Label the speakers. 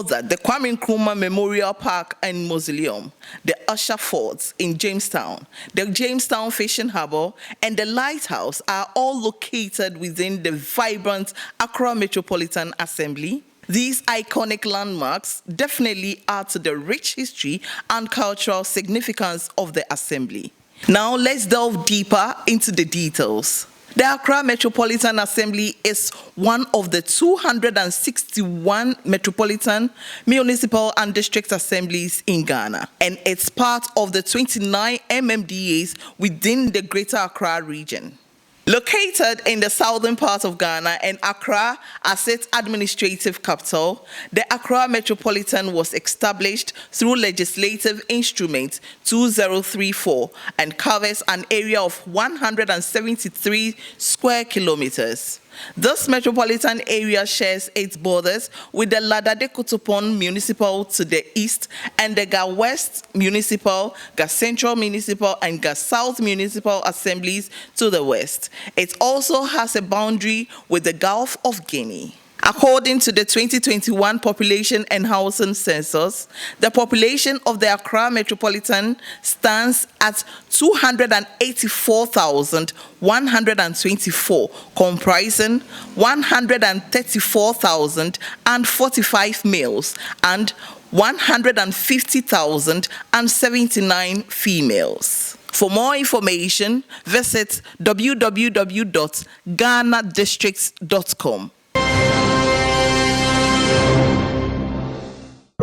Speaker 1: Other, the Kwame Nkrumah Memorial Park and Mausoleum, the Usher Forts in Jamestown, the Jamestown Fishing Harbour, and the Lighthouse are all located within the vibrant Accra Metropolitan Assembly. These iconic landmarks definitely add to the rich history and cultural significance of the Assembly. Now let's delve deeper into the details. The Accra Metropolitan Assembly is one of the 261 metropolitan, municipal and district assemblies in Ghana, and it's part of the 29 MMDAs within the Greater Accra region. Located in the southern part of Ghana and Accra as its administrative capital, the Accra Metropolitan was established through Legislative Instrument 2034 and covers an area of 173 square kilometers. This metropolitan area shares its borders with the Ladade-Kotopon Municipal to the east and the Ga West Municipal, Ga Central Municipal, and Ga South Municipal Assemblies to the west. It also has a boundary with the Gulf of Guinea. According to the 2021 Population and Housing Census, the population of the Accra Metropolitan stands at 284,124, comprising 134,045 males and 150,079 females. For more information, visit www.ghanadistricts.com.